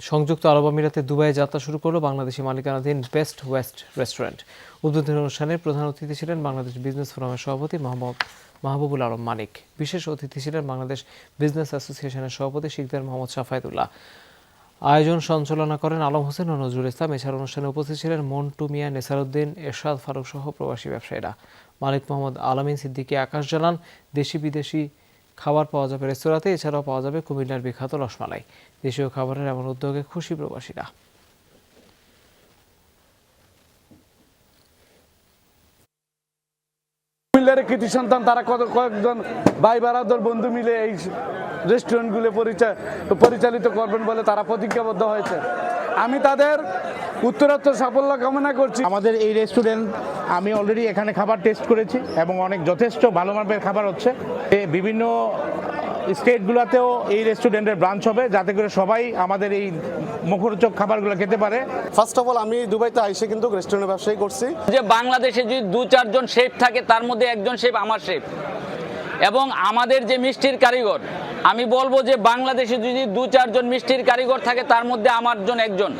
সংযুক্ত আরব আমিরাতে দুবাইয়ে যাত্রা শুরু করলো বাংলাদেশি মালিকানাধীন বেস্ট ওয়েস্ট রেস্টুরেন্ট। উদ্বোধনী অনুষ্ঠানে প্রধান অতিথি ছিলেন বাংলাদেশ বিজনেস ফোরামের সভাপতি মাহবুবুল আলম মানিক। বিশেষ অতিথি ছিলেন বাংলাদেশ বিজনেস অ্যাসোসিয়েশনের সভাপতি শিকদার মোহাম্মদ সাফায়েতুল্লাহ। আয়োজন সঞ্চালনা করেন আলম হোসেন ও নজরুল ইসলাম। এছাড়া অনুষ্ঠানে উপস্থিত ছিলেন মন্টু মিয়া, নেসারউদ্দিন, এরশাদ ফারুক সহ প্রবাসী ব্যবসায়ীরা। মালিক মোহাম্মদ আলামিন সিদ্দিকী আকাশ জানান, দেশি বিদেশি খাবার পাওয়া যাবে রেস্তোরাঁতে। এছাড়াও পাওয়া যাবে কুমিল্লার বিখ্যাত রসমালাই। দেশীয় খাবারের এমন উদ্যোগে খুশি প্রবাসীরা। কুমিল্লার কৃতি সন্তান তারা কয়েকজন ভাই বারাদর বন্ধু মিলে এই রেস্টুরেন্টগুলো পরিচালিত করবেন বলে তারা প্রতিজ্ঞাবদ্ধ হয়েছে। আমি তাদের উত্তরোত্তর সাফল্য কামনা করছি। আমাদের এই রেস্টুরেন্ট আমি অলরেডি এখানে খাবার টেস্ট করেছি এবং অনেক যথেষ্ট ভালো মানের খাবার হচ্ছে। বিভিন্ন স্টেটগুলোতেও এই রেস্টুরেন্টের ব্রাঞ্চ হবে, যাতে করে সবাই আমাদের এই মুখরোচক খাবারগুলো খেতে পারে। ফার্স্ট অফ অল আমি দুবাইতে আইসে কিন্তু রেস্টুরেন্টের ব্যবসায়ী করছি। যে বাংলাদেশে যদি 2-4 জন শেফ থাকে, তার মধ্যে একজন শেফ আমার শেফ। এবং আমাদের যে মিষ্টির কারিগর, আমি বলবো যে বাংলাদেশে যদি 2-4 জন মিষ্টির কারিগর থাকে, তার মধ্যে আমার একজন।